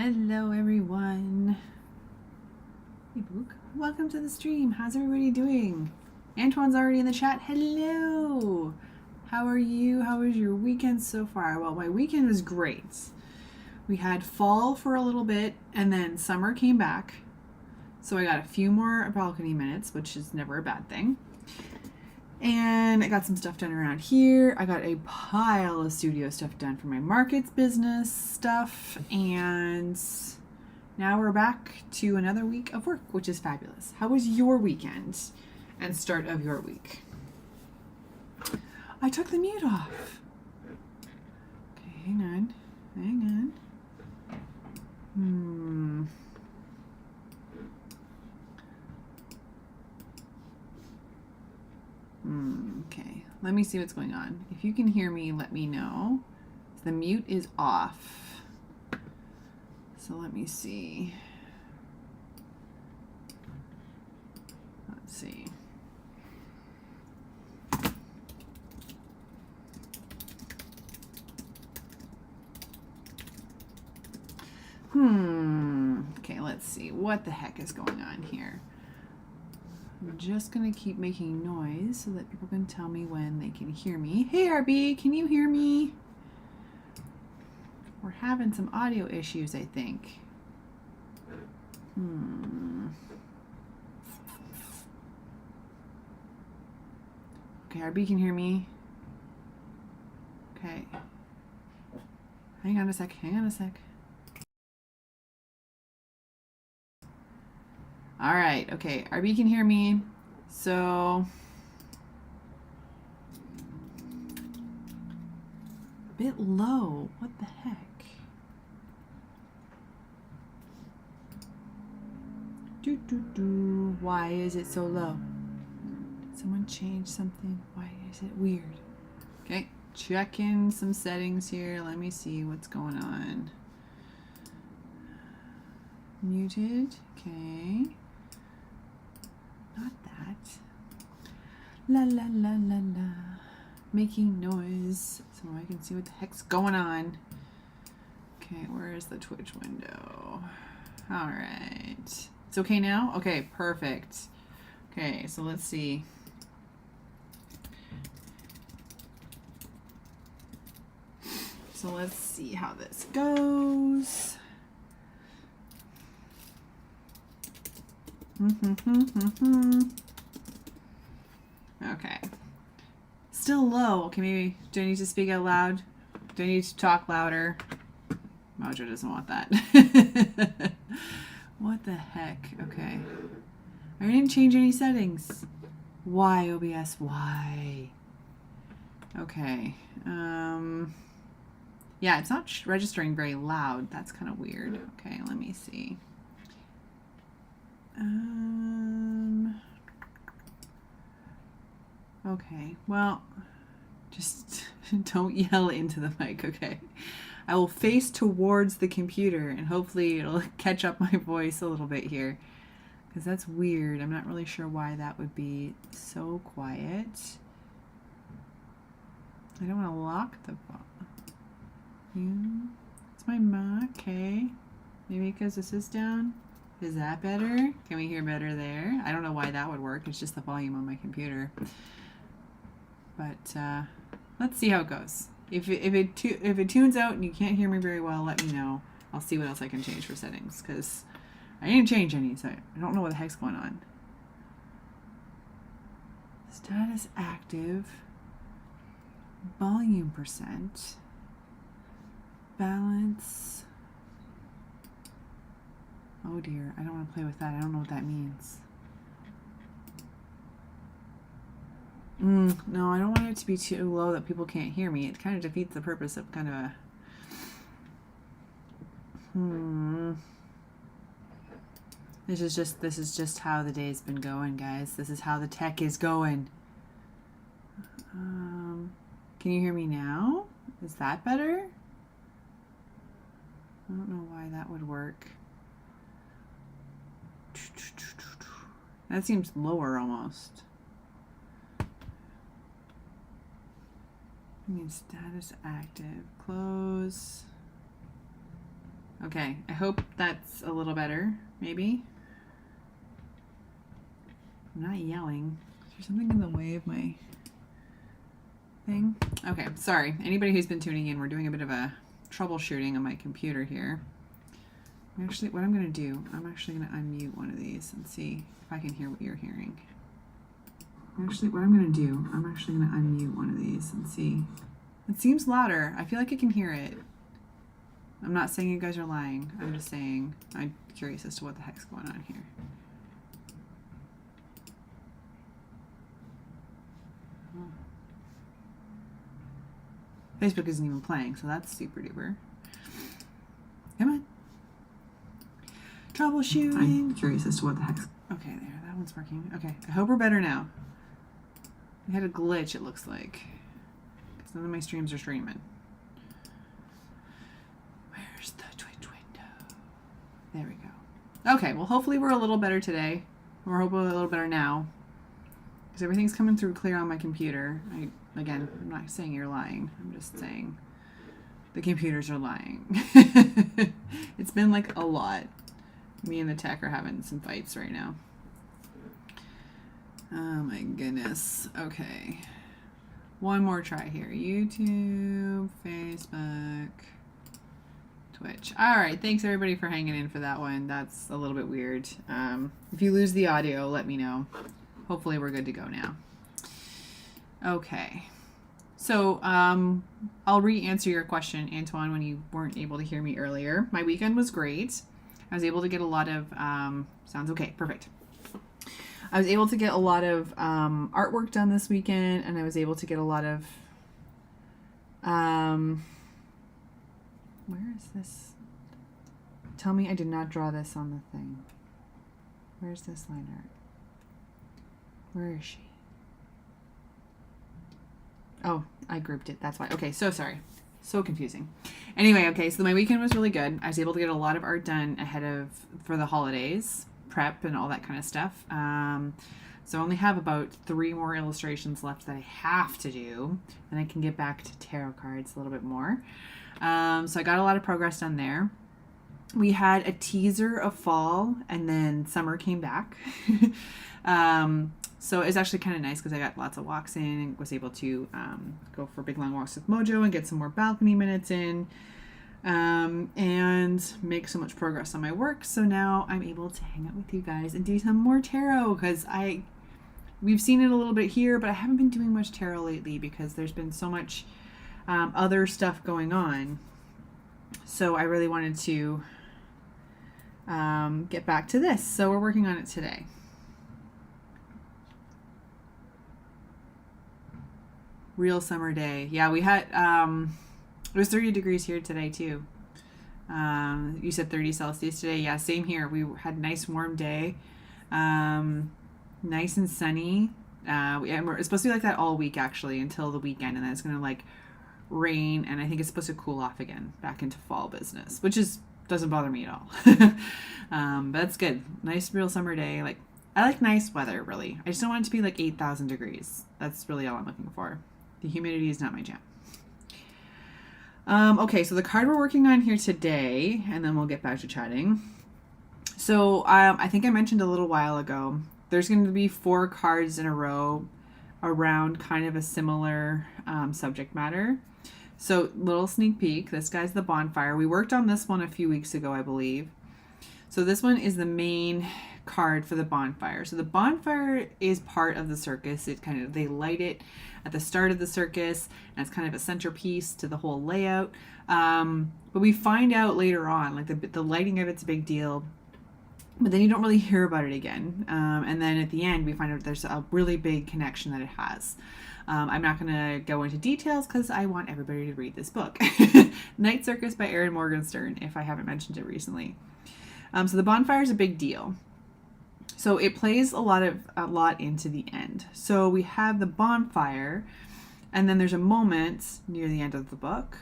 Hello everyone. Hey Book. Welcome to the stream. How's everybody doing? Antoine's already in the chat. Hello. How are you? How was your weekend so far? Well, my weekend was great. We had fall for a little bit and then summer came back. So I got a few more balcony minutes, which is never a bad thing. And I got some stuff done around here. I got a pile of studio stuff done for my markets business stuff. And now we're back to another week of work, which is fabulous. How was your weekend and start of your week? I took the mute off. Okay, hang on. Hang on. Okay, let me see what's going on. If you can hear me, let me know. The mute is off. So let me see. Let's see. Okay, let's see. What the heck is going on here? I'm just going to keep making noise so that people can tell me when they can hear me. Hey, RB, can you hear me? We're having some audio issues, I think. Okay, RB can hear me. Okay. Hang on a sec. All right, okay, RB can hear me, so a bit low. What the heck? Why is it so low? Did someone change something? Why is it weird? Okay, check in some settings here. Let me see what's going on. Muted, okay. Not that. La la la la la. Making noise so I can see what the heck's going on. Okay, where is the Twitch window? All right. It's okay now? Okay, perfect. Okay, so let's see. So let's see how this goes. Okay. Still low. Okay, maybe do I need to speak out loud? Do I need to talk louder? Mojo doesn't want that. What the heck? Okay. I didn't change any settings. Why, OBS? Why? Okay. Yeah, it's not registering very loud. That's kind of weird. Okay, let me see. Okay, well, just don't yell into the mic, okay? I will face towards the computer and hopefully it'll catch up my voice a little bit here because that's weird. I'm not really sure why that would be so quiet. I don't want to lock the volume. It's my mic, okay. Maybe because this is down. Is that better? Can we hear better there? I don't know why that would work. It's just the volume on my computer. But let's see how it goes. If it tunes out and you can't hear me very well, let me know. I'll see what else I can change for settings because I didn't change any, so I don't know what the heck's going on. Status active. Volume percent. Balance. Oh dear, I don't want to play with that. I don't know what that means. No, I don't want it to be too low that people can't hear me. It kind of defeats the purpose of kind of a... This is just how the day's been going, guys. This is how the tech is going. Can you hear me now? Is that better? I don't know why that would work. That seems lower almost. I mean, status active. Close. Okay, I hope that's a little better, maybe. I'm not yelling. Is there something in the way of my thing? Okay, sorry. Anybody who's been tuning in, we're doing a bit of a troubleshooting on my computer here. Actually, what I'm going to do, I'm actually going to unmute one of these and see if I can hear what you're hearing. Actually, what I'm going to do, I'm actually going to unmute one of these and see. It seems louder. I feel like I can hear it. I'm not saying you guys are lying. I'm just saying I'm curious as to what the heck's going on here. Facebook isn't even playing, so that's super duper. Come on. Troubleshooting. I'm curious as to what the heck's... Okay, there. That one's working. Okay, I hope we're better now. I had a glitch, it looks like. Because none of my streams are streaming. Where's the Twitch window? There we go. Okay, well, hopefully we're a little better today. We're hopefully a little better now. Because everything's coming through clear on my computer. Again, I'm not saying you're lying. I'm just saying the computers are lying. It's been like a lot. Me and the tech are having some fights right now. Oh my goodness. Okay. One more try here. YouTube, Facebook, Twitch. All right. Thanks everybody for hanging in for that one. That's a little bit weird. If you lose the audio, let me know. Hopefully we're good to go now. Okay. So I'll re-answer your question, Antoine, when you weren't able to hear me earlier. My weekend was great. I was able to get a lot of, sounds okay, perfect. I was able to get a lot of artwork done this weekend, and I was able to get a lot of, where is this? Tell me I did not draw this on the thing. Where's this line art? Where is she? Oh, I grouped it. That's why. Okay, so sorry. So confusing. Anyway, okay, so my weekend was really good. I was able to get a lot of art done for the holidays, prep and all that kind of stuff. So I only have about 3 more illustrations left that I have to do. Then I can get back to tarot cards a little bit more. So I got a lot of progress done there. We had a teaser of fall, and then summer came back. So it's actually kind of nice because I got lots of walks in and was able to go for big long walks with Mojo and get some more balcony minutes in and make so much progress on my work. So now I'm able to hang out with you guys and do some more tarot because we've seen it a little bit here, but I haven't been doing much tarot lately because there's been so much other stuff going on. So I really wanted to get back to this. So we're working on it today. Real summer day. Yeah, we had, it was 30 degrees here today too. You said 30 Celsius today. Yeah, same here. We had a nice warm day. Nice and sunny. It's supposed to be like that all week actually until the weekend, and then it's going to like rain, and I think it's supposed to cool off again back into fall business, which doesn't bother me at all. But that's good. Nice real summer day. Like, I like nice weather really. I just don't want it to be like 8,000 degrees. That's really all I'm looking for. The humidity is not my jam. Okay, so the card we're working on here today, and then we'll get back to chatting. So I think I mentioned a little while ago, there's going to be 4 cards in a row around kind of a similar subject matter. So little sneak peek, this guy's the bonfire. We worked on this one a few weeks ago, I believe. So this one is the main card for the bonfire. So the bonfire is part of the circus. They light it at the start of the circus, and it's kind of a centerpiece to the whole layout. But we find out later on, like the lighting of it's a big deal, but then you don't really hear about it again. And then at the end, we find out there's a really big connection that it has. I'm not going to go into details because I want everybody to read this book. Night Circus by Erin Morgenstern, if I haven't mentioned it recently. So the bonfire is a big deal. So it plays a lot into the end. So we have the bonfire, and then there's a moment near the end of the book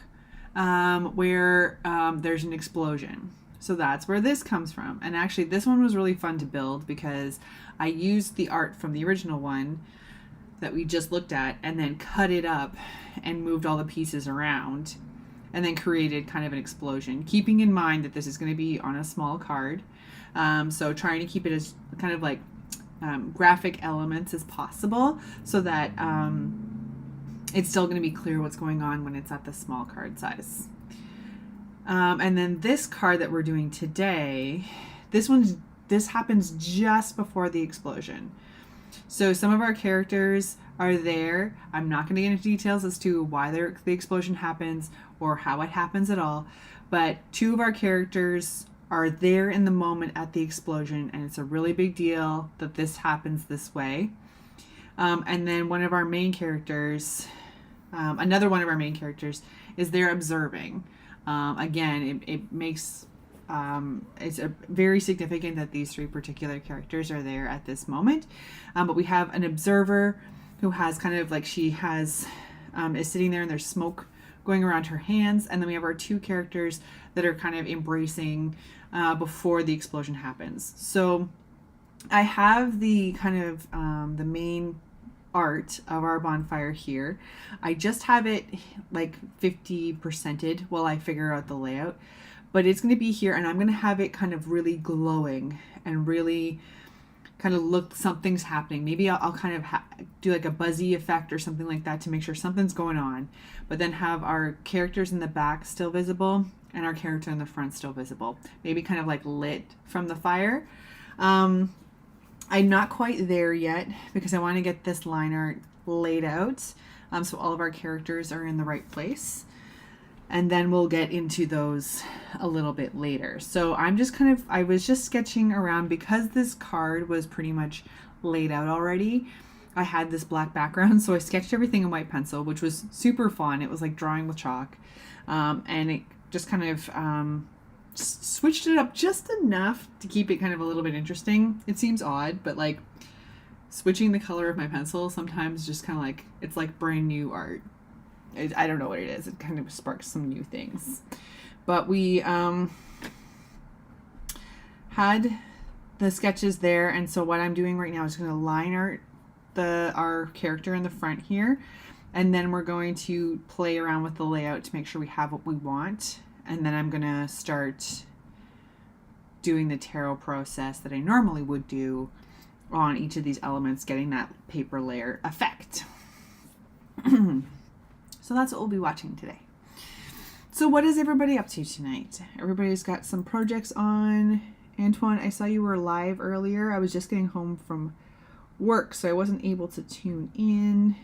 where there's an explosion. So that's where this comes from. And actually, this one was really fun to build because I used the art from the original one that we just looked at and then cut it up and moved all the pieces around. and then created kind of an explosion, keeping in mind that this is going to be on a small card. So trying to keep it as kind of like graphic elements as possible, so that it's still going to be clear what's going on when it's at the small card size. And then this card that we're doing today, this happens just before the explosion. So some of our characters are there. I'm not going to get into details as to why the explosion happens or how it happens at all, but 2 of our characters are there in the moment at the explosion, and it's a really big deal that this happens this way. And then one of our main characters, another one of our main characters, is there observing. Again, it makes it's very significant that these 3 particular characters are there at this moment. But we have an observer who has kind of like, she has is sitting there and there's smoke going around her hands, and then we have our 2 characters that are kind of embracing before the explosion happens. So I have the kind of the main art of our bonfire here. I just have it like 50%ed while I figure out the layout, but it's going to be here, and I'm going to have it kind of really glowing and really kind of look, something's happening. Maybe I'll kind of do like a buzzy effect or something like that to make sure something's going on, but then have our characters in the back still visible and our character in the front still visible, maybe kind of like lit from the fire. I'm not quite there yet because I want to get this line art laid out so all of our characters are in the right place. And then we'll get into those a little bit later. So I'm just kind of, I was just sketching around because this card was pretty much laid out already. I had this black background, so I sketched everything in white pencil, which was super fun. It was like drawing with chalk. And it just kind of switched it up just enough to keep it kind of a little bit interesting. It seems odd, but like switching the color of my pencil sometimes just kind of like, it's like brand new art. I don't know what it is. It kind of sparks some new things. But we had the sketches there, and so what I'm doing right now is going to line art our character in the front here, and then we're going to play around with the layout to make sure we have what we want, and then I'm going to start doing the tarot process that I normally would do on each of these elements, getting that paper layer effect. So that's what we'll be watching today. So what is everybody up to tonight? Everybody's got some projects on. Antoine, I saw you were live earlier. I was just getting home from work, so I wasn't able to tune in.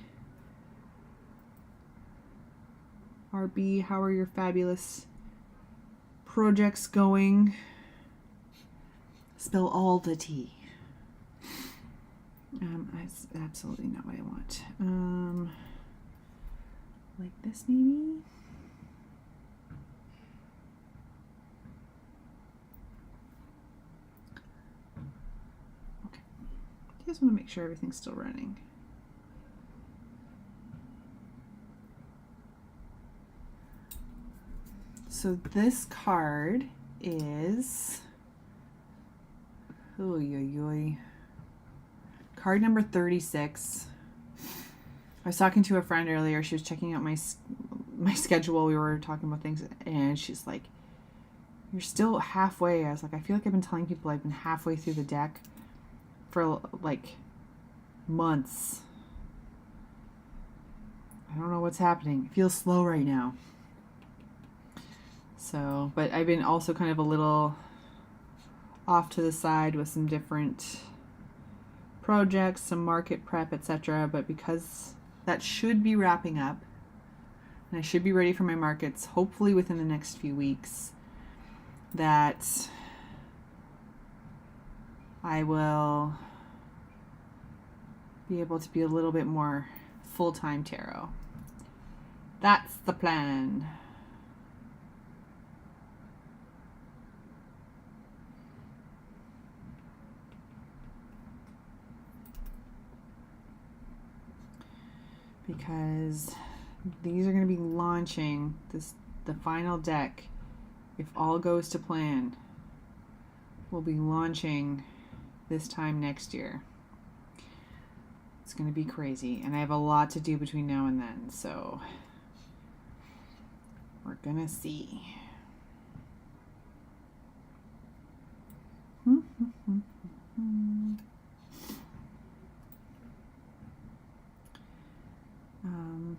RB, how are your fabulous projects going? Spill all the tea. That's absolutely not what I want. Like this maybe? Okay. Just want to make sure everything's still running. So this card is card number 36. I was talking to a friend earlier. She was checking out my schedule. We were talking about things, and she's like, "You're still halfway." I was like, "I feel like I've been telling people I've been halfway through the deck for like months. I don't know what's happening. It feels slow right now." So, but I've been also kind of a little off to the side with some different projects, some market prep, etc. But because that should be wrapping up, and I should be ready for my markets hopefully within the next few weeks, that I will be able to be a little bit more full-time tarot. That's the plan. Because these are going to be launching the final deck, if all goes to plan, will be launching this time next year. It's going to be crazy, and I have a lot to do between now and then, so We're gonna see.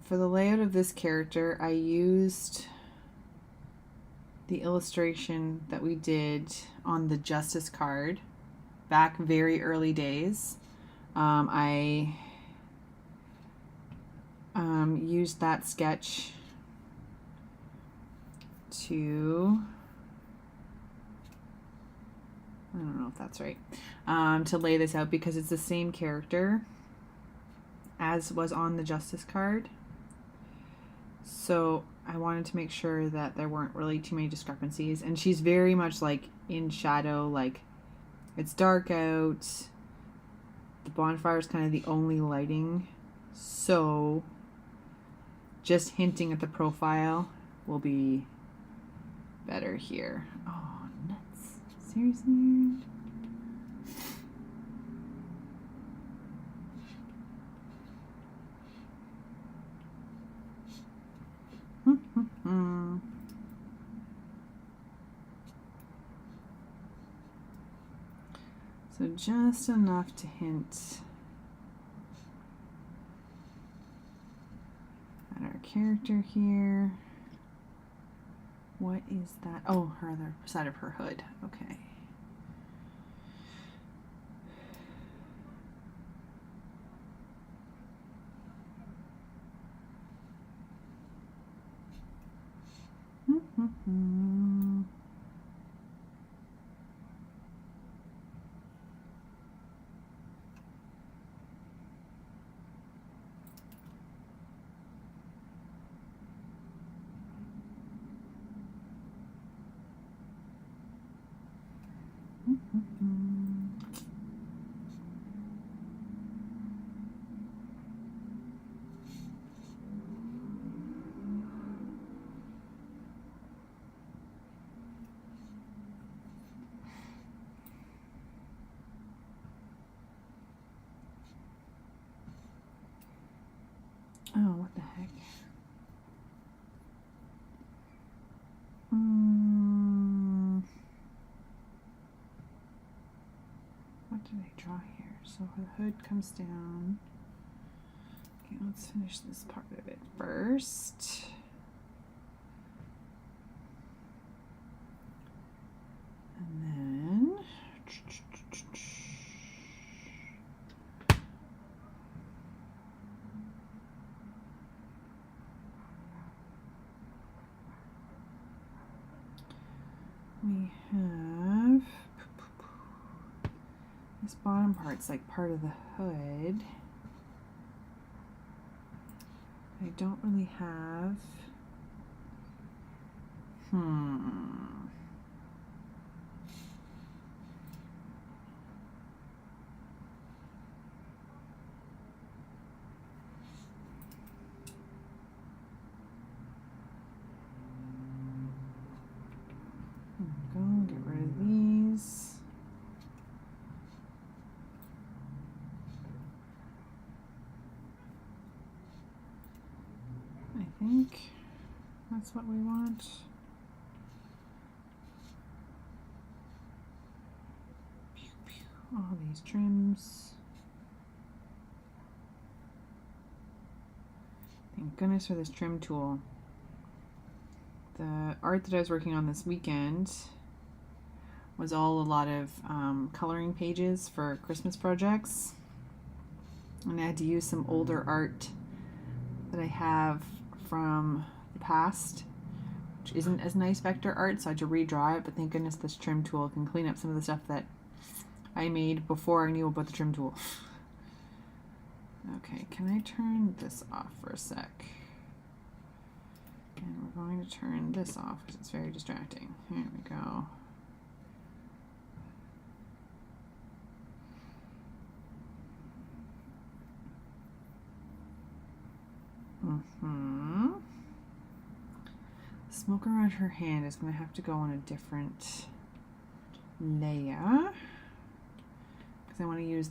For the layout of this character, I used the illustration that we did on the Justice card back very early days. I used that sketch to, I don't know if that's right, to lay this out because it's the same character as was on the Justice card. So I wanted to make sure that there weren't really too many discrepancies. And she's very much like in shadow, like it's dark out. The bonfire is kind of the only lighting. So just hinting at the profile will be better here. Oh, nuts. Seriously? So just enough to hint at our character here. What is that? Oh, her other side of her hood. Okay. Oh, what the heck? What did I draw here? So the hood comes down. Okay, let's finish this part of it first. And then we have this bottom part's like part of the hood. I don't really have. Go get rid of these. I think that's what we want. Pew, pew. All these trims. Thank goodness for this trim tool. The art that I was working on this weekend was all a lot of coloring pages for Christmas projects. And I had to use some older art that I have from the past, which isn't as nice vector art, so I had to redraw it, but thank goodness this trim tool can clean up some of the stuff that I made before I knew about the trim tool. Okay, can I turn this off for a sec? And we're going to turn this off because it's very distracting. Here we go. Smoke around her hand is going to have to go on a different layer because I want to use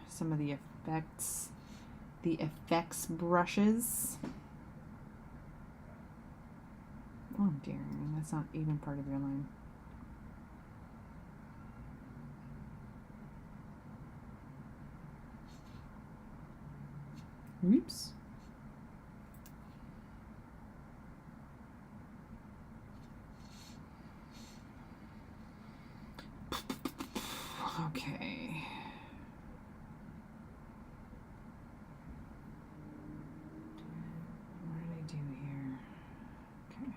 some of the effects brushes. Oh dear, that's not even part of your line. Oops. Okay. What did I do here? Okay.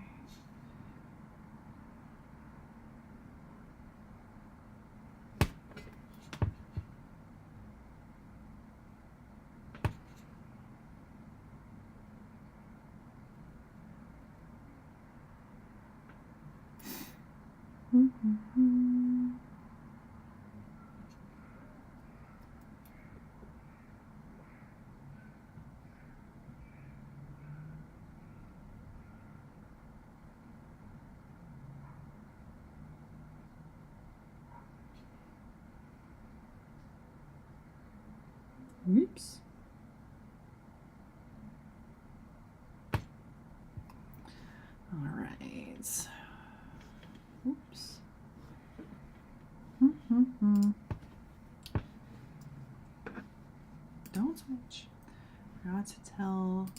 Oops. All right. Oops. Don't switch. Forgot to tell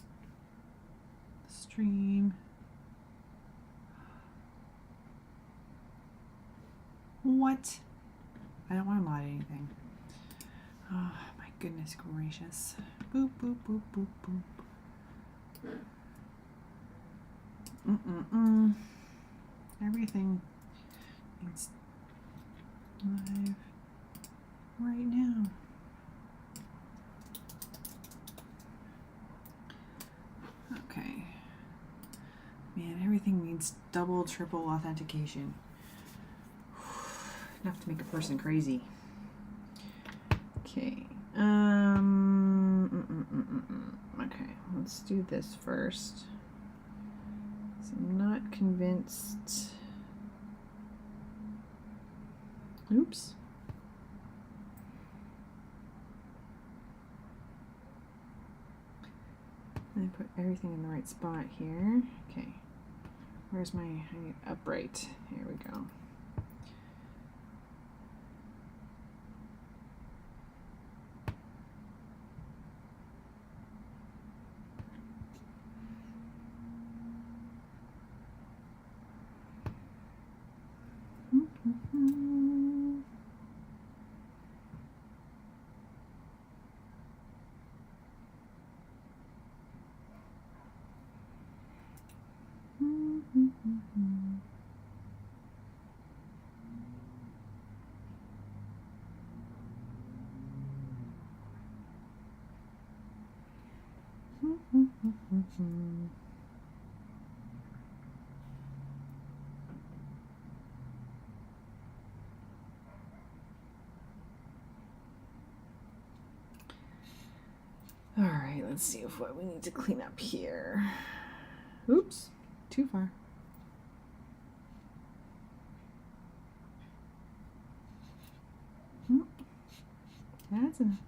the stream. What? I don't want to mod anything. Oh, my goodness gracious. Boop, boop, boop, boop, boop. Everything is live right now. Okay. Man, everything needs double, triple authentication. Enough to make a person crazy. Okay. Okay, let's do this first. So I'm not convinced. Oops. I put everything in the right spot here. Okay. Where's my, I need upright. Here we go. All right, let's see if what we need to clean up here. Oops, too far. That's enough.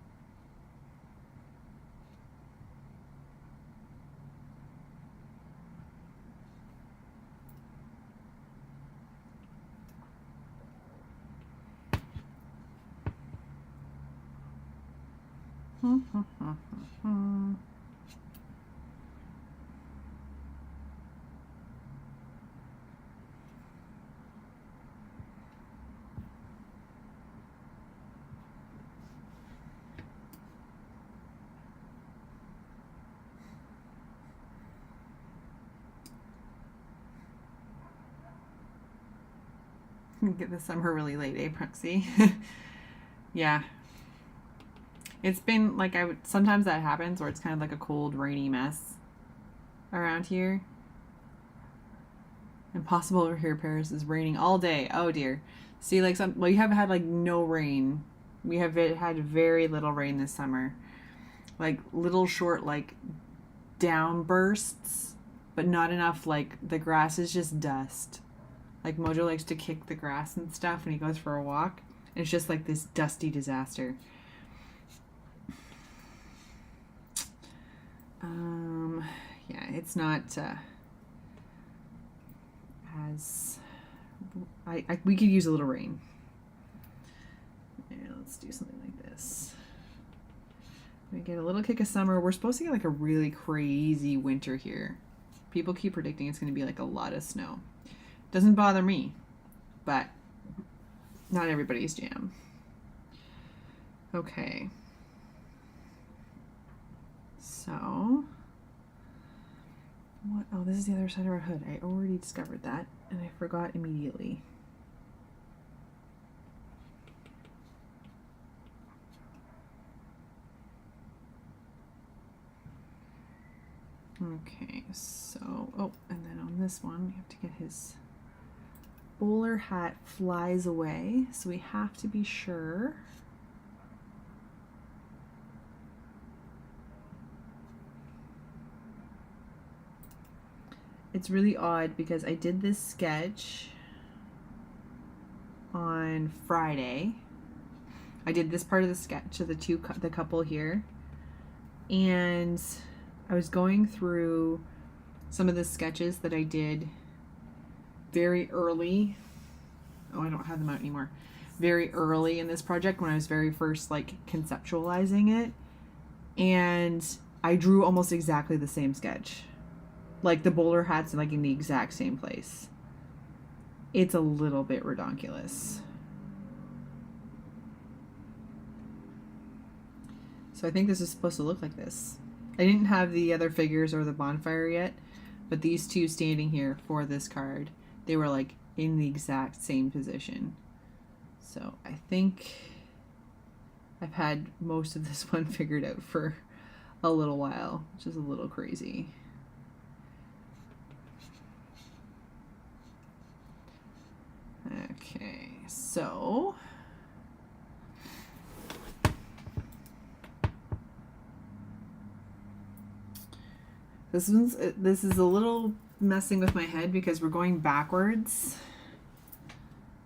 Get the summer really late, eh, Proxy? Yeah. It's been like sometimes that happens where it's kind of like a cold, rainy mess around here. Impossible over here, Paris is raining all day. Oh dear. See, like we have had like no rain. We have had very little rain this summer. Like little short like downbursts, but not enough. Like the grass is just dust. Like Mojo likes to kick the grass and stuff when he goes for a walk. It's just like this dusty disaster. Yeah, it's not as we could use a little rain. Yeah, let's do something like this. We get a little kick of summer. We're supposed to get like a really crazy winter here. People keep predicting it's going to be like a lot of snow. Doesn't bother me, but not everybody's jam. Okay. So, what? Oh, this is the other side of our hood. I already discovered that, and I forgot immediately. Okay, so, oh, and then on this one, we have to get his bowler hat flies away, so we have to be sure. It's really odd because I did this sketch on Friday. I did this part of the sketch of the couple here, and I was going through some of the sketches that I did very early. Oh, I don't have them out anymore. Very early in this project when I was very first like conceptualizing it, and I drew almost exactly the same sketch. Like the bowler hat's like in the exact same place. It's a little bit redonkulous. So I think this is supposed to look like this. I didn't have the other figures or the bonfire yet, but these two standing here for this card, they were like in the exact same position. So I think I've had most of this one figured out for a little while, which is a little crazy. Okay, so this is a little messing with my head because we're going backwards.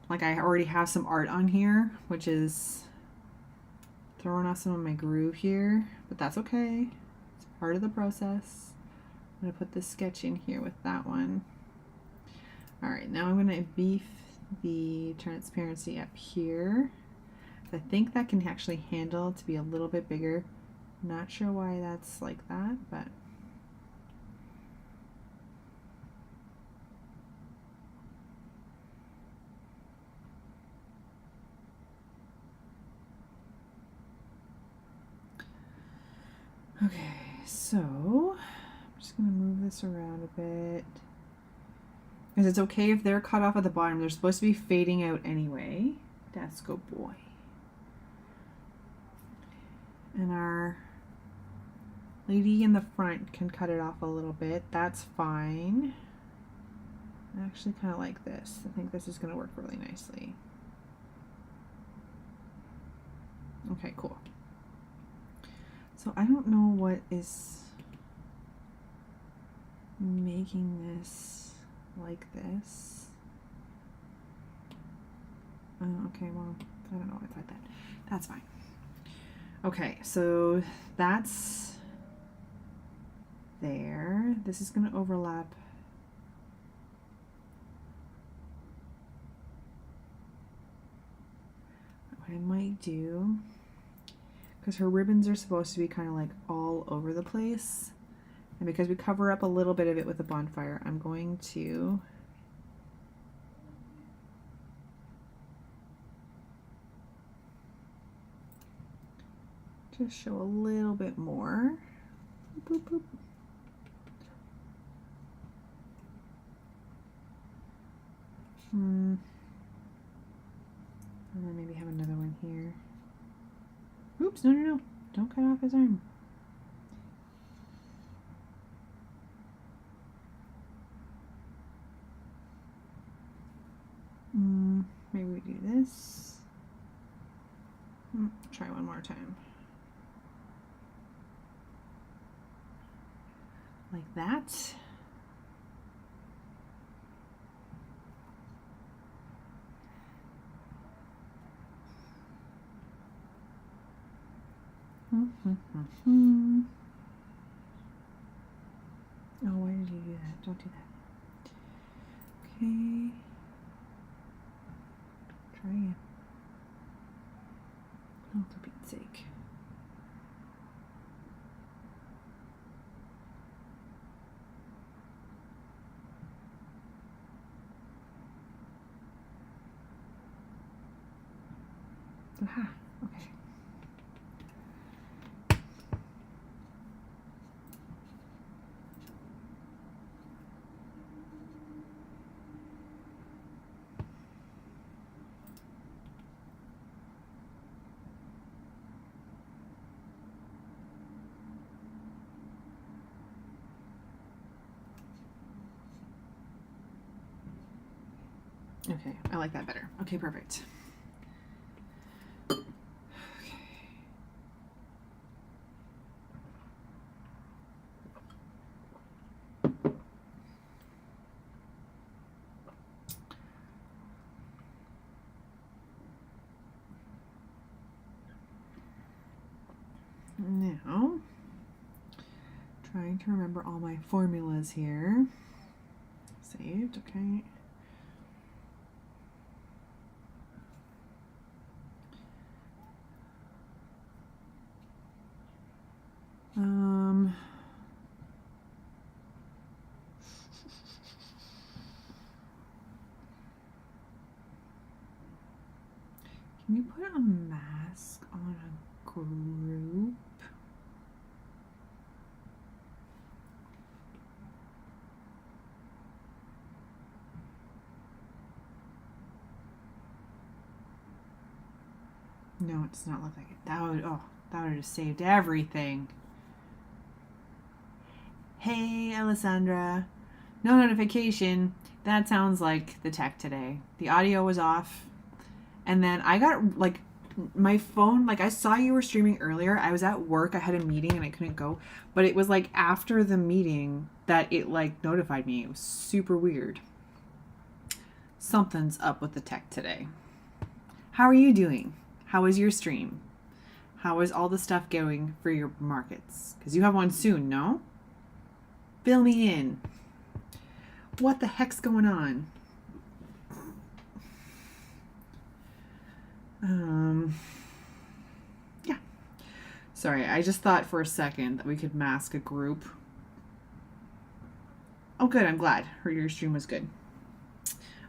Like I already have some art on here, which is throwing off some of my groove here, but that's okay. It's part of the process. I'm gonna put this sketch in here with that one. All right, now I'm gonna beef the transparency up here. I think that can actually handle to be a little bit bigger. Not sure why that's like that, but okay, so I'm just gonna move this around a bit. Because it's okay if they're cut off at the bottom. They're supposed to be fading out anyway. Let's go, boy. And our lady in the front can cut it off a little bit. That's fine. I actually kind of like this. I think this is going to work really nicely. Okay, cool. So I don't know what is making this like this. Okay, well, I don't know why it's like that. That's fine. Okay, so that's there. This is going to overlap. What I might do, because her ribbons are supposed to be kind of like all over the place, and because we cover up a little bit of it with a bonfire, I'm going to just show a little bit more. Boop, boop. And then maybe have another one here. Oops, no. Don't cut off his arm. Maybe we do this. Try one more time. Like that. Oh, why did you do that? Don't do that. Okay. Try again. Oh, for Pete's sake. Aha, okay. Okay, I like that better. Okay, perfect. Now, trying to remember all my formulas here. Saved, okay. Can you put a mask on a group? No, it does not look like it. That would have just saved everything. Hey, Alessandra. No notification. That sounds like the tech today. The audio was off. And then I got, like, my phone, like, I saw you were streaming earlier. I was at work. I had a meeting and I couldn't go. But it was, like, after the meeting that it, like, notified me. It was super weird. Something's up with the tech today. How are you doing? How is your stream? How is all the stuff going for your markets? Because you have one soon, no? Fill me in. What the heck's going on? Yeah. Sorry, I just thought for a second that we could mask a group. Oh, good. I'm glad. Your stream was good.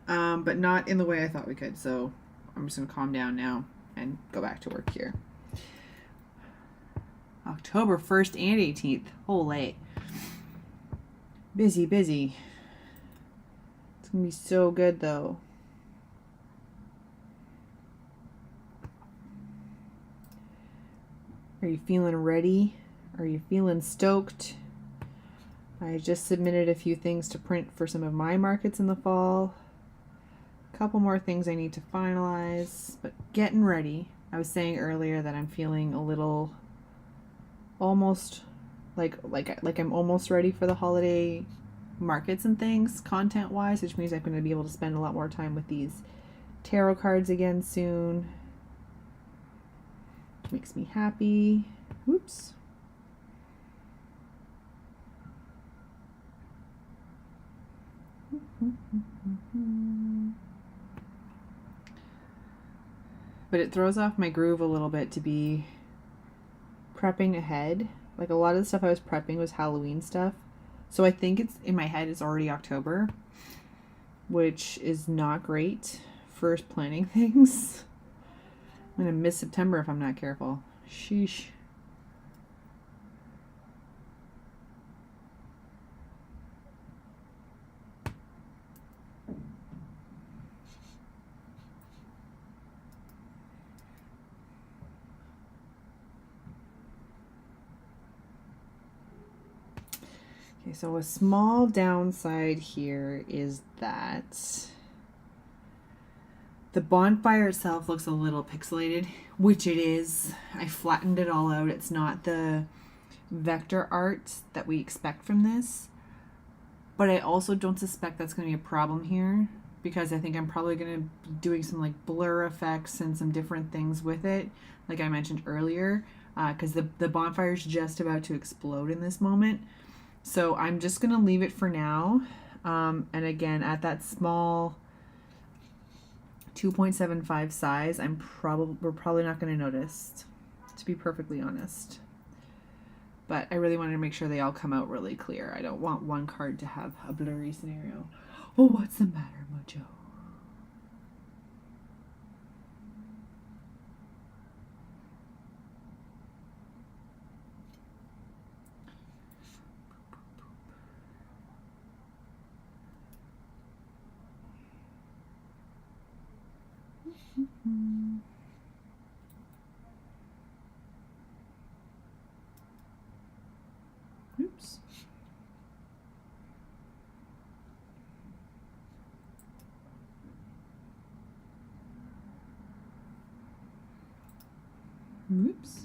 But not in the way I thought we could. So I'm just going to calm down now and go back to work here. October 1st and 18th. Holy. Busy, busy. It's going to be so good, though. Are you feeling ready? Are you feeling stoked? I just submitted a few things to print for some of my markets in the fall. A couple more things I need to finalize, but getting ready. I was saying earlier that I'm feeling a little almost like I'm almost ready for the holiday markets and things content-wise, which means I'm going to be able to spend a lot more time with these tarot cards again soon. Makes me happy. Whoops. But it throws off my groove a little bit to be prepping ahead. Like, a lot of the stuff I was prepping was Halloween stuff. So I think it's in my head it's already October, which is not great for planning things. I'm going to miss September if I'm not careful. Sheesh. Okay, so a small downside here is that the bonfire itself looks a little pixelated, which it is. I flattened it all out. It's not the vector art that we expect from this. But I also don't suspect that's going to be a problem here, because I think I'm probably going to be doing some like blur effects and some different things with it, like I mentioned earlier, because the bonfire is just about to explode in this moment. So I'm just going to leave it for now. And again, at that small 2.75 size, we're probably not going to notice, to be perfectly honest. But I really wanted to make sure they all come out really clear. I don't want one card to have a blurry scenario. Oh, what's the matter, Mojo? Oops. Oops.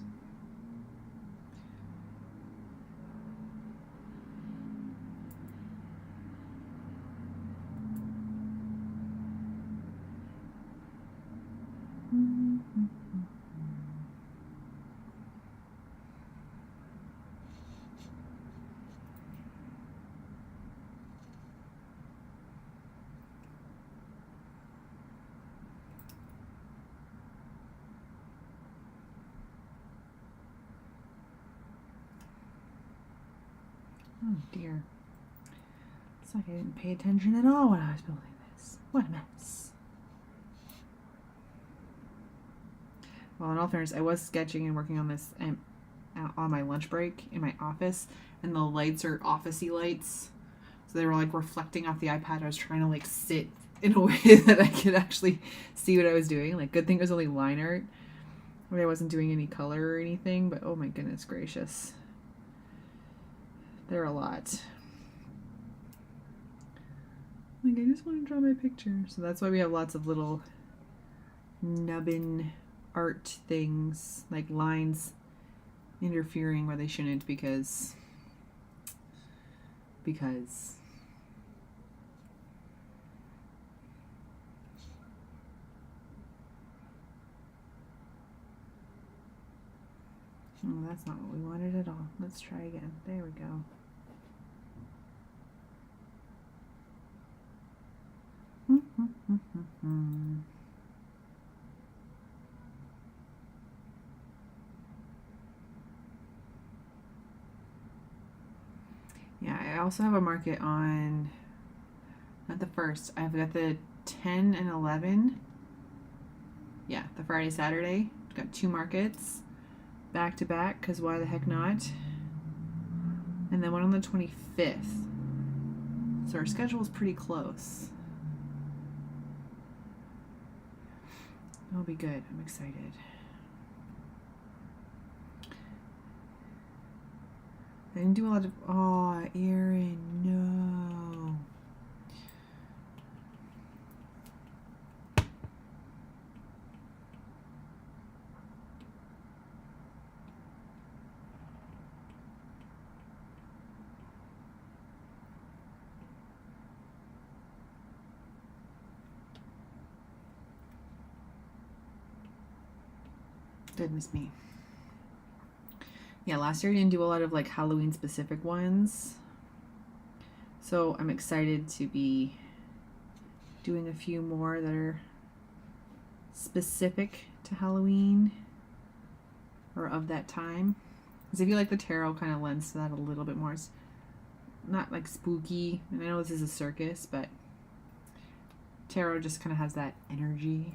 Oh dear. It's like I didn't pay attention at all when I was building this. What a mess. Well, in all fairness, I was sketching and working on this on my lunch break in my office, and the lights are office-y lights. So they were like reflecting off the iPad. I was trying to like sit in a way that I could actually see what I was doing. Like, good thing it was only line art. I wasn't doing any color or anything, but oh my goodness gracious. They're a lot. Like, I just want to draw my picture. So that's why we have lots of little nubbin art things, like lines interfering where they shouldn't because oh, that's not what we wanted at all. Let's try again. There we go. Yeah, I also have a market on, not the 1st, I've got the 10 and 11. Yeah, the Friday, Saturday. I've got 2 markets back to back, because why the heck not? And then one on the 25th. So our schedule is pretty close. It'll be good. I'm excited. I didn't do a lot of... Oh, Erin, no. Goodness me. Yeah, last year I didn't do a lot of like Halloween specific ones. So I'm excited to be doing a few more that are specific to Halloween or of that time. Because I feel like the tarot kind of lends to that a little bit more. It's not like spooky. And I know this is a circus, but tarot just kind of has that energy.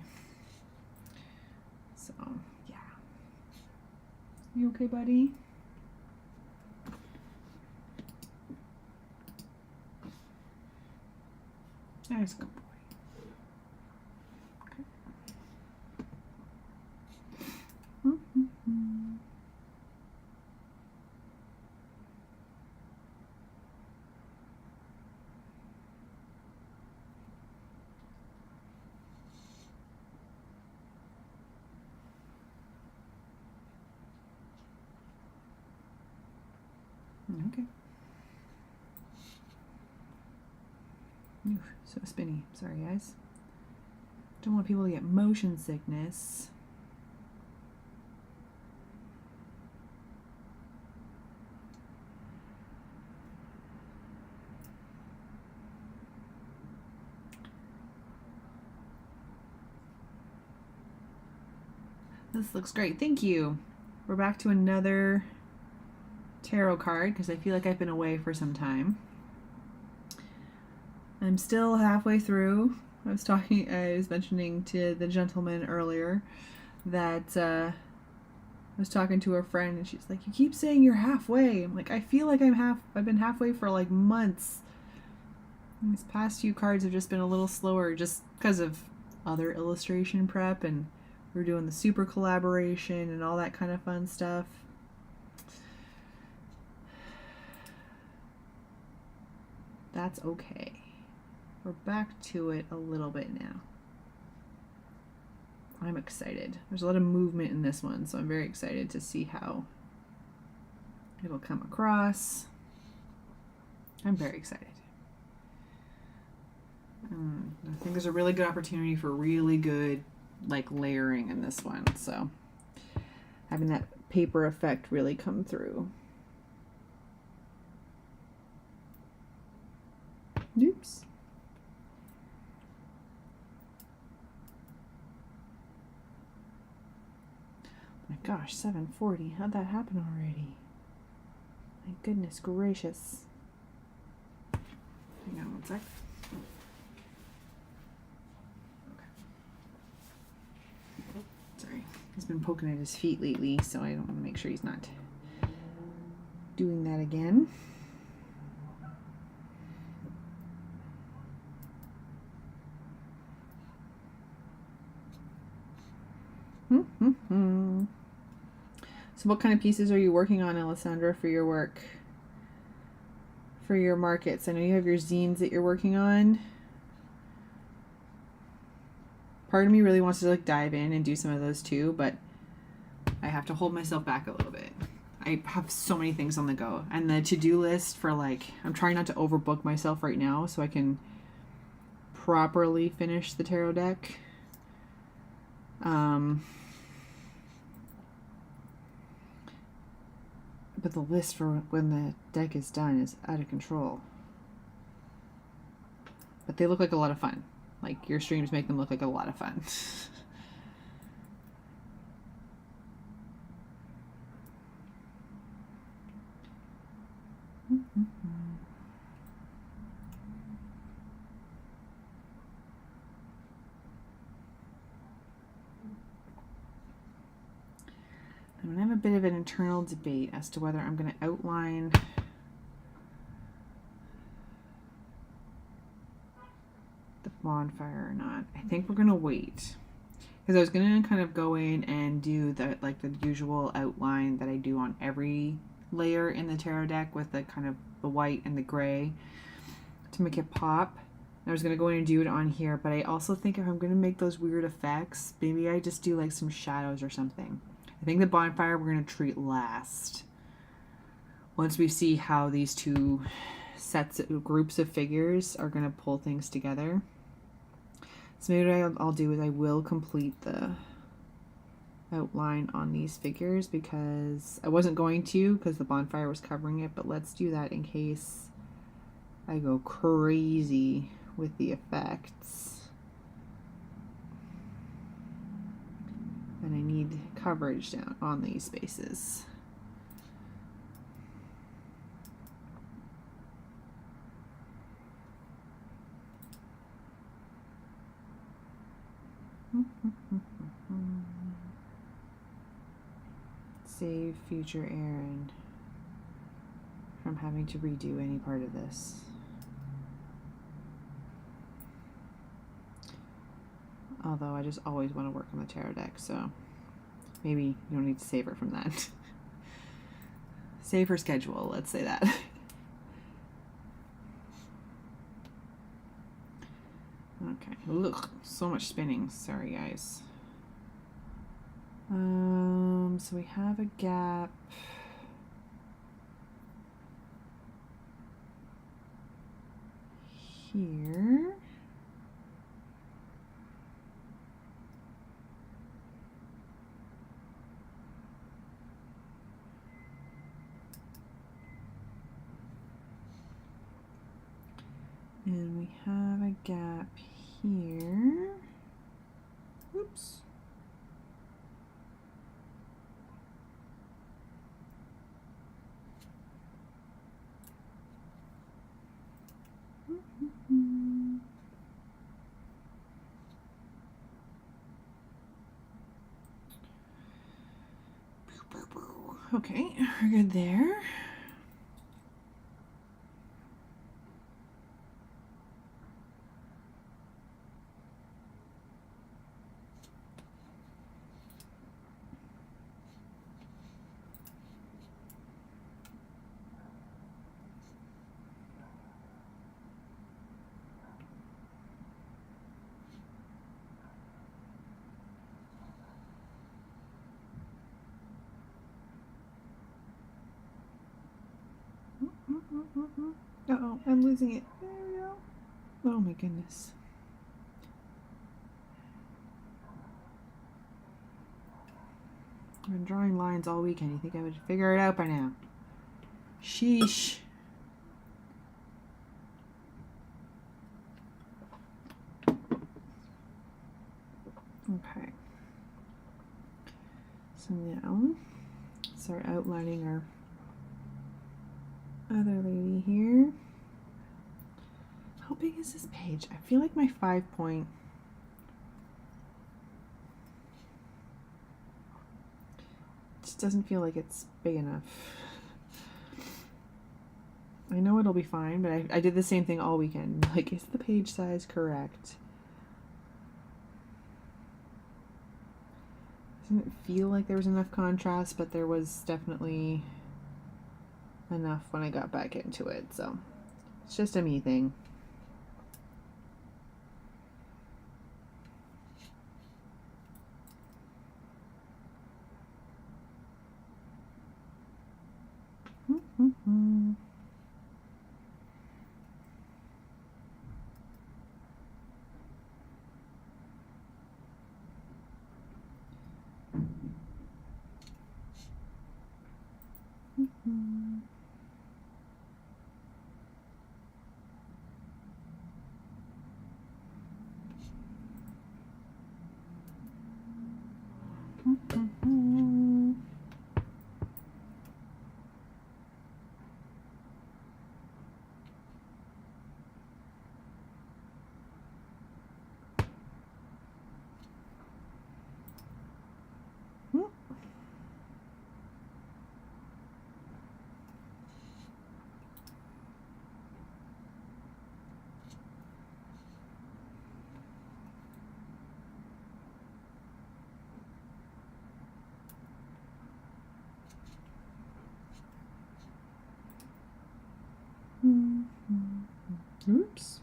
So, yeah. You okay, buddy? There's a good boy. Okay. Okay. Oof, so spinny. Sorry, guys. Don't want people to get motion sickness. This looks great. Thank you. We're back to another tarot card because I feel like I've been away for some time. I'm still halfway through. I was mentioning to the gentleman earlier that I was talking to a friend and she's like, "You keep saying you're halfway." I'm like, I feel like I've been halfway for like months. And these past few cards have just been a little slower just because of other illustration prep, and we're doing the super collaboration and all that kind of fun stuff. That's okay. We're back to it a little bit now. I'm excited. There's a lot of movement in this one, so I'm very excited to see how it'll come across. I'm very excited. I think there's a really good opportunity for really good like layering in this one, so having that paper effect really come through. Oops. My gosh, 7:40. How'd that happen already? My goodness gracious. Hang on one sec. Okay. Sorry. He's been poking at his feet lately, so I don't want to make sure he's not doing that again. So what kind of pieces are you working on, Alessandra, for your work? For your markets? I know you have your zines that you're working on. Part of me really wants to like dive in and do some of those too, but I have to hold myself back a little bit. I have so many things on the go. And the to-do list for like, I'm trying not to overbook myself right now so I can properly finish the tarot deck. But the list for when the deck is done is out of control. But they look like a lot of fun. Like your streams make them look like a lot of fun. I'm going to have a bit of an internal debate as to whether I'm going to outline the bonfire or not. I think we're going to wait. Because I was going to kind of go in and do the usual outline that I do on every layer in the tarot deck with the kind of the white and the gray to make it pop. I was going to go in and do it on here, but I also think if I'm going to make those weird effects, maybe I just do like some shadows or something. I think the bonfire we're going to treat last. Once we see how these two groups of figures are going to pull things together. So maybe what I'll do is I will complete the outline on these figures because I wasn't going to because the bonfire was covering it, but let's do that in case I go crazy with the effects. And I need coverage down on these spaces. Save future Aaron from having to redo any part of this. Although I just always want to work on the tarot deck, so maybe you don't need to save her from that. Save her schedule, let's say that. Okay, look, so much spinning. Sorry, guys. So we have a gap here. And we have a gap here. Oops. Okay, we're good there. Uh-oh, I'm losing it. There we go. Oh my goodness. I've been drawing lines all weekend. You think I would figure it out by now? Sheesh. Okay. So now, start outlining our other lady here. How big is this page? I feel like my 5-point just doesn't feel like it's big enough. I know it'll be fine, but I did the same thing all weekend. Like, is the page size correct? Didn't feel like there was enough contrast, but there was definitely enough when I got back into it. So it's just a me thing. Oops.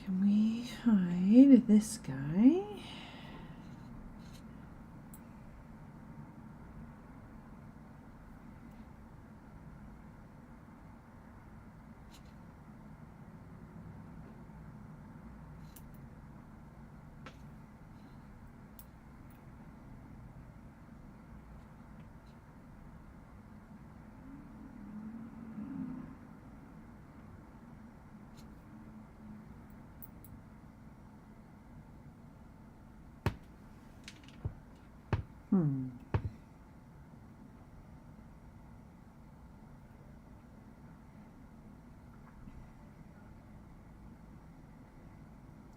Can we hide this guy?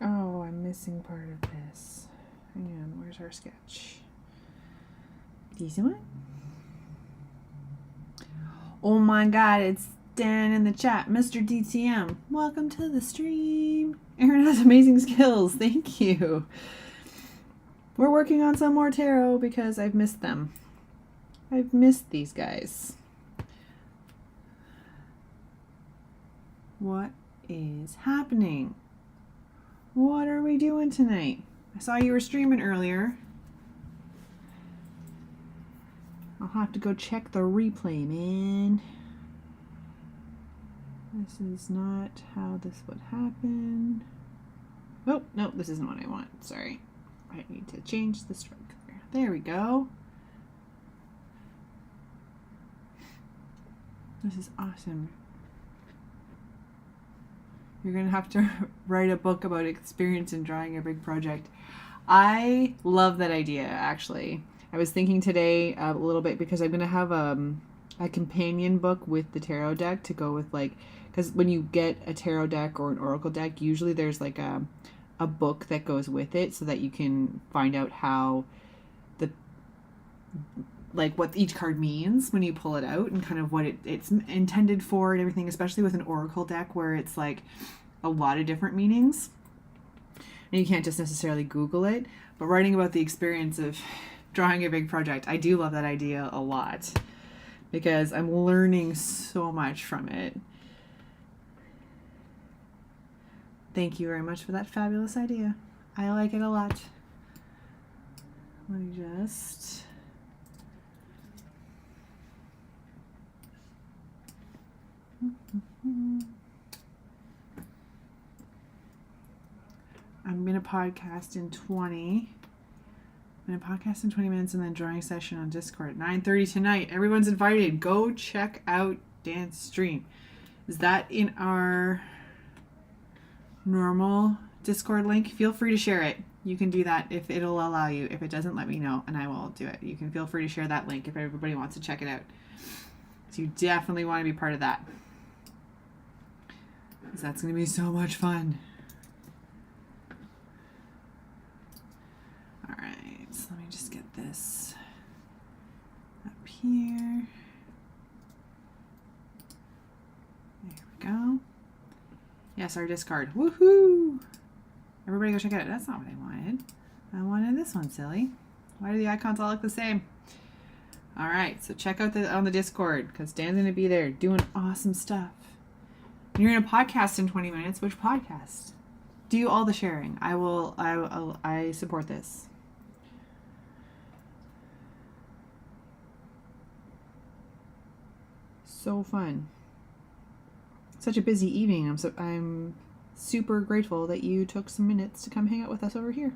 Oh, I'm missing part of this. Hang on, where's our sketch? Easy one? Oh my god, it's Dan in the chat. Mr. DTM, welcome to the stream. Aaron has amazing skills. Thank you. We're working on some more tarot because I've missed them. I've missed these guys. What is happening? What are we doing tonight? I saw you were streaming earlier. I'll have to go check the replay, man. This is not how this would happen. Oh, no, this isn't what I want. Sorry. I need to change the stroke. There we go. This is awesome. You're going to have to write a book about experience in drawing a big project. I love that idea, actually. I was thinking today a little bit because I'm going to have a companion book with the tarot deck to go with, like, because when you get a tarot deck or an oracle deck, usually there's like a a book that goes with it so that you can find out how what each card means when you pull it out and kind of what it's intended for and everything, especially with an oracle deck where it's like a lot of different meanings and you can't just necessarily Google it. But writing about the experience of drawing a big project, I do love that idea a lot because I'm learning so much from it. Thank you very much for that fabulous idea. I like it a lot. Let me just... I'm going to podcast in 20. I'm going to podcast in 20 minutes and then drawing session on Discord at 9:30 tonight. Everyone's invited. Go check out Dan's stream. Is that in our normal Discord link? Feel free to share it. You can do that if it'll allow you. If it doesn't, let me know and I will do it. You can feel free to share that link if everybody wants to check it out. So you definitely want to be part of that. Because that's going to be so much fun. All right, so let me just get this up here. There we go. Yes, our discard. Woohoo! Everybody go check it out. That's not what I wanted. I wanted this one, silly. Why do the icons all look the same? All right, so check out on the Discord because Dan's going to be there doing awesome stuff. You're going to podcast in 20 minutes. Which podcast? Do all the sharing. I support this. So fun. Such a busy evening. I'm super grateful that you took some minutes to come hang out with us over here.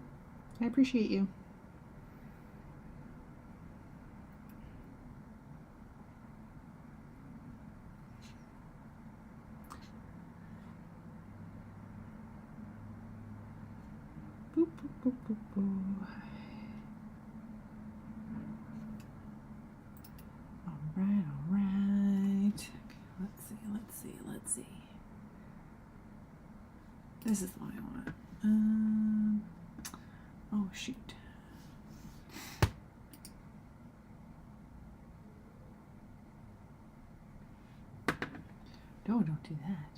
I appreciate you. Boop, boop, boop, boop, boop. All right. Let's see. This is the one I want. Oh shoot. No, don't do that.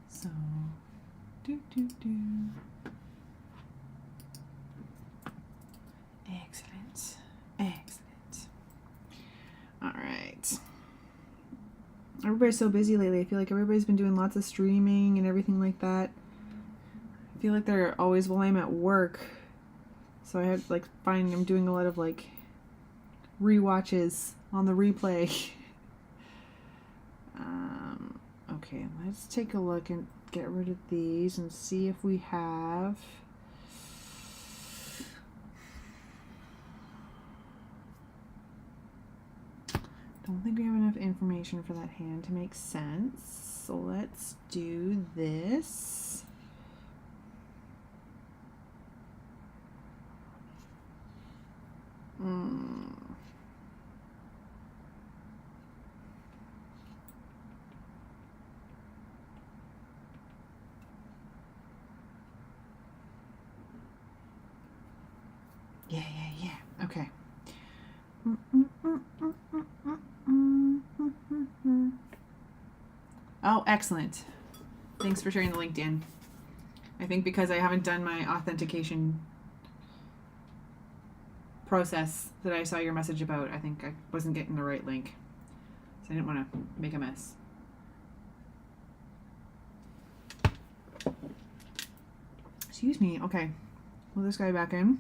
So, do. Excellent. All right. Everybody's so busy lately. I feel like everybody's been doing lots of streaming and everything like that. I feel like they're always while I'm at work. So I have I'm doing a lot of rewatches on the replay. Okay, let's take a look and get rid of these and see if we have... Don't think we have enough information for that hand to make sense. So let's do this. Yeah. Okay. Oh, excellent. Thanks for sharing the link, Dan. I think because I haven't done my authentication process that I saw your message about, I think I wasn't getting the right link. So I didn't want to make a mess. Excuse me. Okay. Pull this guy back in.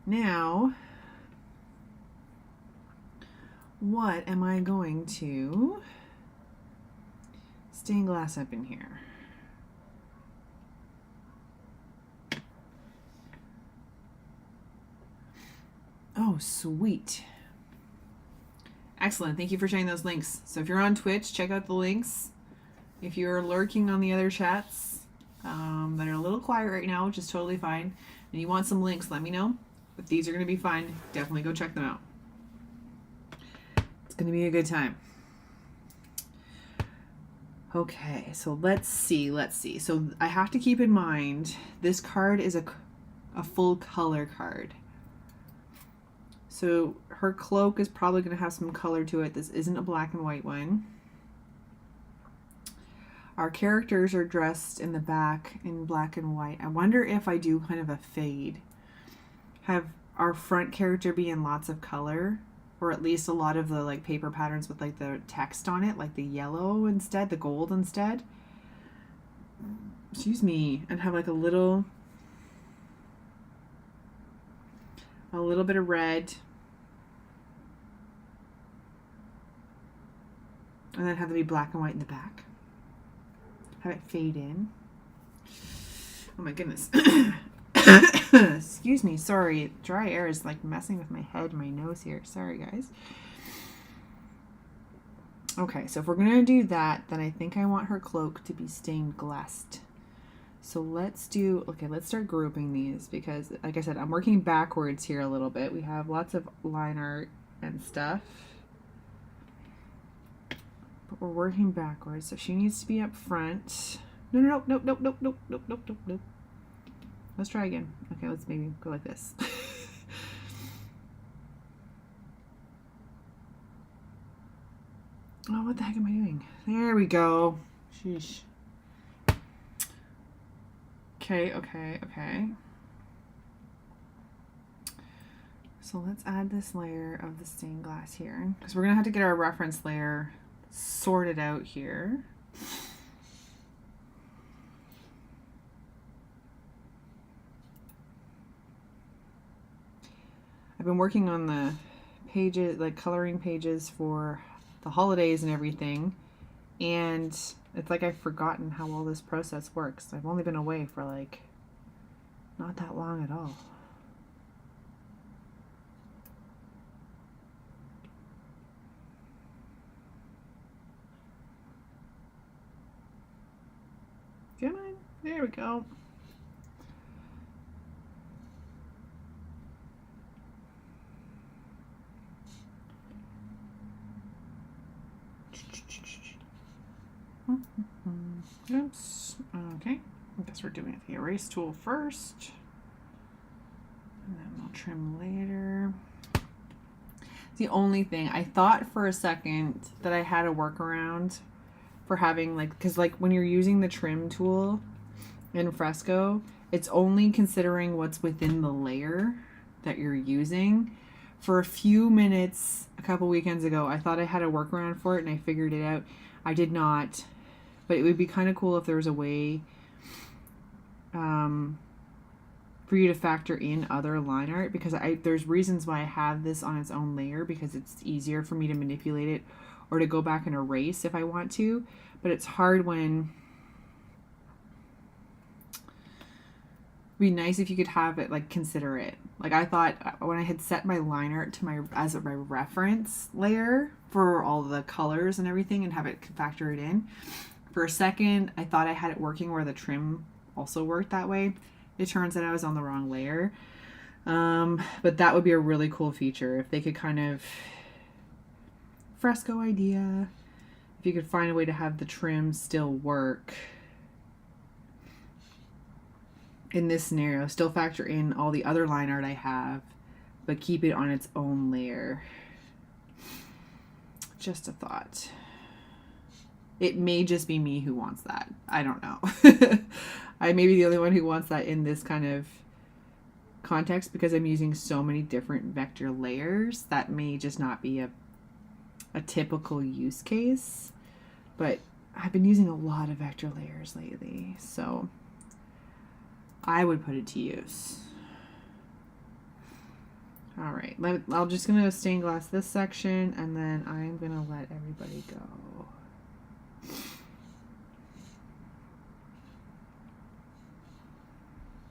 Now, what am I going to stained glass up in here? Oh, sweet. Excellent. Thank you for sharing those links. So if you're on Twitch, check out the links. If you're lurking on the other chats that are a little quiet right now, which is totally fine, and you want some links, let me know. But these are going to be fun. Definitely go check them out. going to be a good time. Okay, so let's see. So I have to keep in mind, this card is a full color card. So her cloak is probably going to have some color to it. This isn't a black and white one. Our characters are dressed in the back in black and white. I wonder if I do kind of a fade. Have our front character be in lots of color, or at least a lot of the like paper patterns with like the text on it, like the yellow instead, the gold instead. Excuse me. And have like a little bit of red. And then have it be black and white in the back. Have it fade in. Oh my goodness. Excuse me. Sorry. Dry air is like messing with my head and my nose here. Sorry, guys. Okay, so if we're going to do that, then I think I want her cloak to be stained glassed. So let's start grouping these because, like I said, I'm working backwards here a little bit. We have lots of line art and stuff. But we're working backwards, so she needs to be up front. No. Let's try again. Okay, let's maybe go like this. Oh, what the heck am I doing? There we go. Sheesh. Okay. So let's add this layer of the stained glass here, because we're going to have to get our reference layer sorted out here. I've been working on the pages, like coloring pages for the holidays and everything, and it's like I've forgotten how all this process works. I've only been away for like not that long at all. Come on, there we go. Oops. Okay. I guess we're doing the erase tool first. And then we'll trim later. The only thing, I thought for a second that I had a workaround for having like, because like when you're using the trim tool in Fresco, it's only considering what's within the layer that you're using. For a few minutes a couple weekends ago, I thought I had a workaround for it and I figured it out. I did not, but it would be kind of cool if there was a way for you to factor in other line art, because there's reasons why I have this on its own layer, because it's easier for me to manipulate it or to go back and erase if I want to, but it's hard when it'd be nice if you could have it like consider it. Like I thought when I had set my line art to my reference layer for all the colors and everything and have it factor it in. For a second, I thought I had it working where the trim also worked that way. It turns out I was on the wrong layer. But that would be a really cool feature if they could kind of Fresco idea. If you could find a way to have the trim still work in this scenario, still factor in all the other line art I have, but keep it on its own layer. Just a thought. It may just be me who wants that. I don't know. I may be the only one who wants that in this kind of context because I'm using so many different vector layers. That may just not be a typical use case, but I've been using a lot of vector layers lately, so I would put it to use. All right, I'm just gonna stain glass this section and then I'm gonna let everybody go.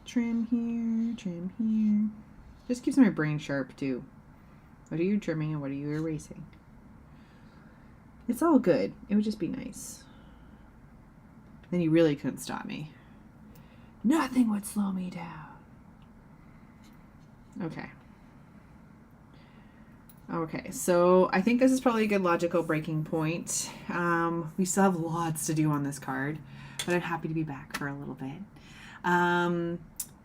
Trim here, trim here. Just keeps my brain sharp too. What are you trimming and what are you erasing? It's all good. It would just be nice. Then you really couldn't stop me. Nothing would slow me down. Okay. Okay, so I think this is probably a good logical breaking point. We still have lots to do on this card, but I'm happy to be back for a little bit.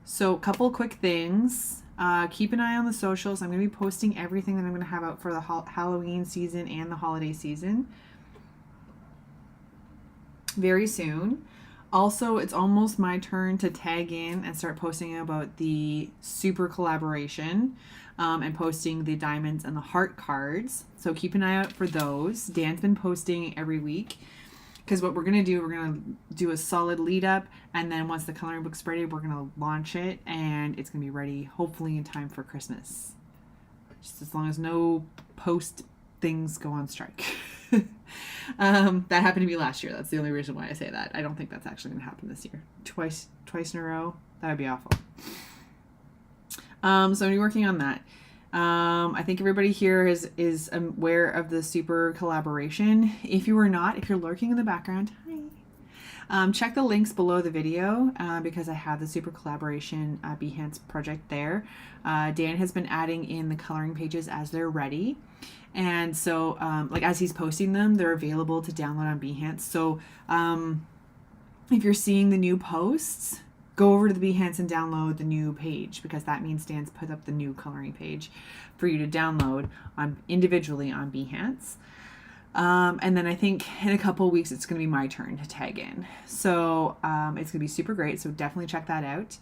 So a couple quick things. Keep an eye on the socials. I'm going to be posting everything that I'm going to have out for the Halloween season and the holiday season very soon. Also, it's almost my turn to tag in and start posting about the super collaboration and posting the diamonds and the heart cards. So keep an eye out for those. Dan's been posting every week because what we're going to do a solid lead up, and then once the coloring book's ready, we're going to launch it, and it's going to be ready hopefully in time for Christmas. Just as long as no post things go on strike. That happened to me last year. That's the only reason why I say that. I don't think that's actually going to happen this year. Twice in a row. That would be awful. So I'm going to be working on that. I think everybody here is aware of the super collaboration. If you are not, if you're lurking in the background, hi. Check the links below the video because I have the super collaboration Behance project there. Dan has been adding in the coloring pages as they're ready. And so, like as he's posting them, they're available to download on Behance. So if you're seeing the new posts, go over to the Behance and download the new page, because that means Dan's put up the new coloring page for you to download individually on Behance. And then I think in a couple of weeks, it's going to be my turn to tag in. So it's going to be super great. So definitely check that out.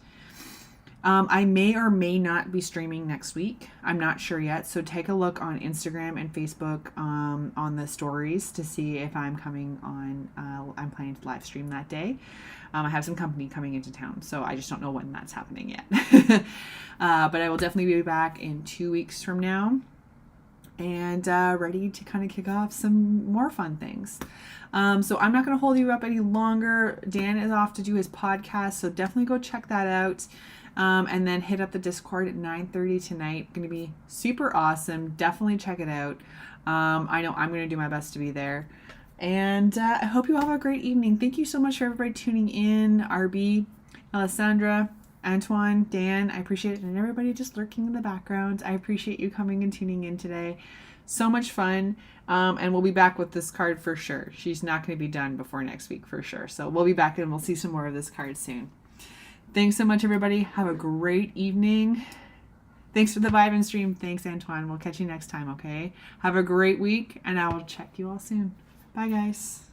I may or may not be streaming next week. I'm not sure yet. So take a look on Instagram and Facebook on the stories to see if I'm coming on. I'm planning to live stream that day. I have some company coming into town, so I just don't know when that's happening yet. But I will definitely be back in 2 weeks from now and ready to kind of kick off some more fun things. So I'm not going to hold you up any longer. Dan is off to do his podcast, so definitely go check that out. And then hit up the Discord at 9:30 tonight. Going to be super awesome. Definitely check it out. I know I'm going to do my best to be there. And I hope you all have a great evening. Thank you so much for everybody tuning in. RB, Alessandra, Antoine, Dan, I appreciate it. And everybody just lurking in the background. I appreciate you coming and tuning in today. So much fun. And we'll be back with this card for sure. She's not going to be done before next week for sure. So we'll be back and we'll see some more of this card soon. Thanks so much, everybody. Have a great evening. Thanks for the vibe and stream. Thanks, Antoine. We'll catch you next time, okay? Have a great week, and I will check you all soon. Bye, guys.